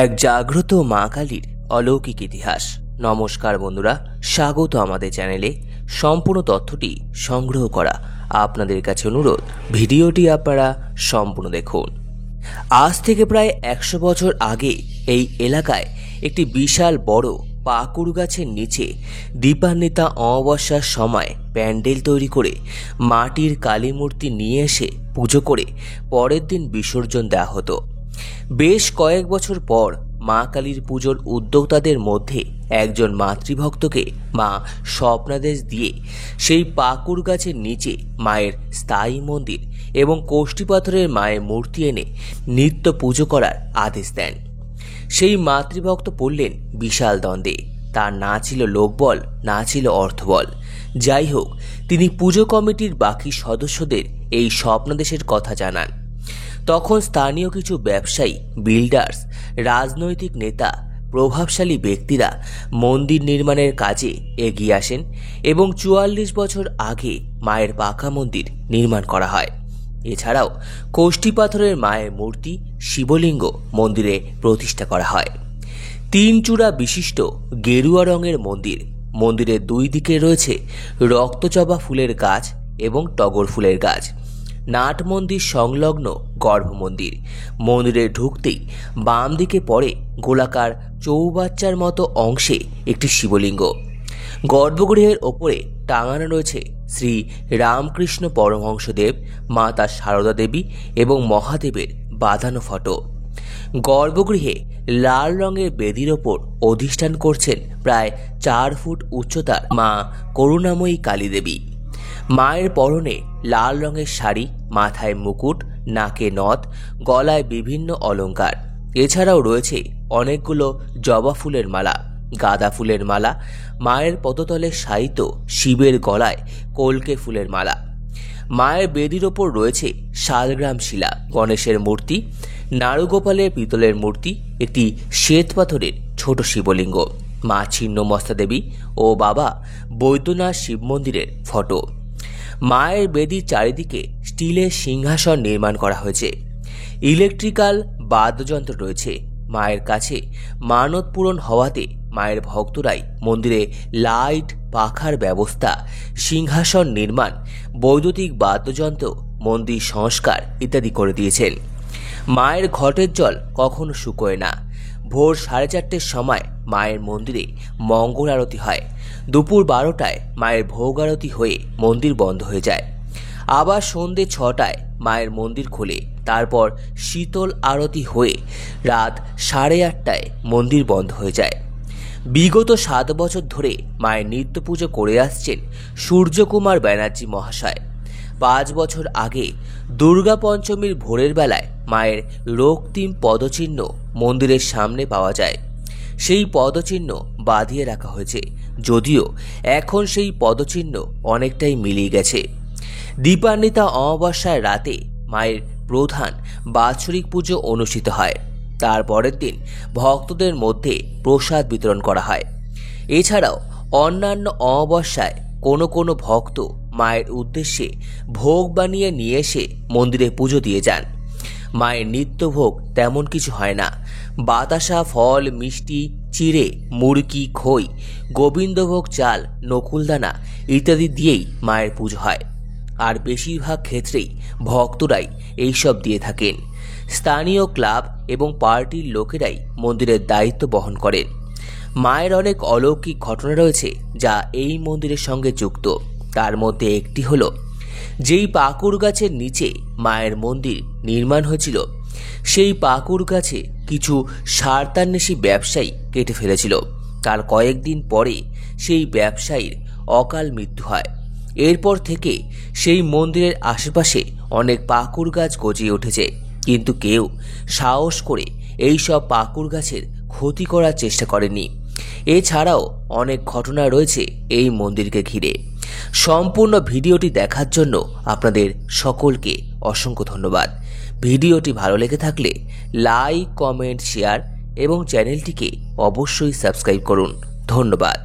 এক জাগ্রত মা কালীর অলৌকিক ইতিহাস। নমস্কার বন্ধুরা, স্বাগত আমাদের চ্যানেলে। সম্পূর্ণ তথ্যটি সংগ্রহ করা আপনাদের কাছে অনুরোধ, ভিডিওটি আপনারা সম্পূর্ণ দেখুন। আজ থেকে প্রায় 100 বছর আগে এই এলাকায় একটি বিশাল বড় পাকুড় গাছের নিচে দীপান্বিতা অমাবস্যার সময় প্যান্ডেল তৈরি করে মাটির কালী মূর্তি নিয়ে এসে পুজো করে পরের দিন বিসর্জন দেওয়া হতো। বেশ কয়েক বছর পর মা কালীর পুজোর উদ্যোক্তাদের মধ্যে একজন মাতৃভক্তকে মা স্বপ্নাদেশ দিয়ে সেই পাকুড় গাছের নিচে মায়ের স্থায়ী মন্দির এবং কোষ্ঠী পাথরের মায়ের মূর্তি এনে নিত্য পুজো করার আদেশ দেন। সেই মাতৃভক্ত পড়লেন বিশাল দ্বন্দ্বে। তার না ছিল লোকবল, না ছিল অর্থবল। যাই হোক, তিনি পুজো কমিটির বাকি সদস্যদের এই স্বপ্নাদেশের কথা জানান। তখন স্থানীয় কিছু ব্যবসায়ী, বিল্ডার্স, রাজনৈতিক নেতা, প্রভাবশালী ব্যক্তিরা মন্দির নির্মাণের কাজে এগিয়ে আসেন এবং 44 বছর আগে মায়ের পাকা মন্দির নির্মাণ করা হয়। এছাড়াও কোষ্ঠী পাথরের মায়ের মূর্তি, শিবলিঙ্গ মন্দিরে প্রতিষ্ঠা করা হয়। 3 চূড়া বিশিষ্ট গেরুয়া রঙের মন্দির। মন্দিরের 2 দিকে রয়েছে রক্তজবা ফুলের গাছ এবং টগর ফুলের গাছ। নাট মন্দির সংলগ্ন গর্ভ মন্দির। মন্দিরে ঢুকতেই বাম দিকে পড়ে গোলাকার চৌবাচ্চার মতো অংশে একটি শিবলিঙ্গ। গর্ভগৃহের ওপরে টাঙানো রয়েছে শ্রী রামকৃষ্ণ পরমহংসদেব, মাতা সারদা দেবী এবং মহাদেবের বাঁধানো ফটো। গর্ভগৃহে লাল রঙের বেদির ওপর অধিষ্ঠান করছেন প্রায় 4 ফুট উচ্চতার মা করুণাময়ী কালী দেবী। মায়ের পরনে লাল রঙের শাড়ি, মাথায় মুকুট, নাকে নথ, গলায় বিভিন্ন অলংকার। এছাড়াও রয়েছে অনেকগুলো জবা ফুলের মালা, গাঁদা ফুলের মালা, মায়ের পদতলে শায়িত শিবের গলায় কলকে ফুলের মালা। মায়ের বেদির ওপর রয়েছে শালগ্রাম শিলা, গণেশের মূর্তি, নাড়ুগোপালের পিতলের মূর্তি, একটি শ্বেত পাথরের ছোট শিবলিঙ্গ, মা ছিন্নমস্তা দেবী ও বাবা বৈদ্যনাথ শিব মন্দিরের ফটো। মায়ের বেদির চারিদিকে স্টিলের সিংহাসন নির্মাণ করা হয়েছে। ইলেকট্রিক্যাল বাদ্যযন্ত্র রয়েছে। মায়ের কাছে মানত পূরণ হওয়াতে মায়ের ভক্তরাই মন্দিরে লাইট, পাখার ব্যবস্থা, সিংহাসন নির্মাণ, বৈদ্যুতিক বাদ্যযন্ত্র, মন্দির সংস্কার ইত্যাদি করে দিয়েছেন। মায়ের ঘটের জল কখনো শুকোয় না। ভোর 4:30 সময় মায়ের মন্দিরে মঙ্গল আরতি হয়। দুপুর 12টায় মায়ের ভোগ আরতি হয়ে মন্দির বন্ধ হয়ে যায়। আবার সন্ধ্যে 6টায় মায়ের মন্দির খোলে। তারপর শীতল আরতি হয়ে রাত 8:30টায় মন্দির বন্ধ হয়ে যায়। বিগত 7 বছর ধরে মায়ের নিত্য পুজো করে আসছেন সূর্যকুমার ব্যানার্জি মহাশয়। 5 বছর আগে দুর্গা পঞ্চমীর ভোরের বেলায় মায়ের রক্তিম পদচিহ্ন মন্দিরের সামনে পাওয়া যায়। সেই পদচিহ্ন বাঁধিয়ে রাখা হয়েছে, যদিও এখন সেই পদচিহ্ন অনেকটাই মিলিয়ে গেছে। দীপান্বিতা অমাবস্যার রাতে মায়ের প্রধান বাৎসরিক পুজো অনুষ্ঠিত হয়। তার পরের দিন ভক্তদের মধ্যে প্রসাদ বিতরণ করা হয়। এছাড়াও অন্যান্য অমাবস্যায় কোনো কোনো ভক্ত মায়ের উদ্দেশ্যে ভোগ বানিয়ে নিয়ে এসে মন্দিরে পুজো দিয়ে যান। মায়ের নিত্য ভোগ তেমন কিছু হয় না। বাতাসা, ফল, মিষ্টি, চিড়ে, মুরকি, খই, গোবিন্দভোগ চাল, নকুলদানা ইত্যাদি দিয়েই মায়ের পুজো হয়। আর বেশিরভাগ ক্ষেত্রেই ভক্তরাই এইসব দিয়ে থাকেন। স্থানীয় ক্লাব এবং পার্টির লোকেরাই মন্দিরের দায়িত্ব বহন করেন। মায়ের অনেক অলৌকিক ঘটনা রয়েছে যা এই মন্দিরের সঙ্গে যুক্ত। তার মধ্যে একটি হলো, যেই পাকুড় গাছের নিচে মায়ের মন্দির নির্মাণ হয়েছিল, সেই পাকুড় গাছে কিছু স্বার্থান্বেষী ব্যবসায়ী কেটে ফেলেছিল। তার কয়েকদিন পরে সেই ব্যবসায়ীর অকাল মৃত্যু হয়। এরপর থেকে সেই মন্দিরের আশেপাশে অনেক পাকুড় গাছ গজিয়ে উঠেছে, কিন্তু কেউ সাহস করে এই সব পাকুড় গাছের ক্ষতি করার চেষ্টা করেনি। এছাড়াও অনেক ঘটনা রয়েছে এই মন্দিরকে ঘিরে। সম্পূর্ণ ভিডিওটি দেখার জন্য আপনাদের সকলকে অসংখ্য ধন্যবাদ। ভিডিওটি ভালো লেগে থাকলে লাইক, কমেন্ট, শেয়ার এবং চ্যানেলটিকে অবশ্যই সাবস্ক্রাইব করুন। ধন্যবাদ।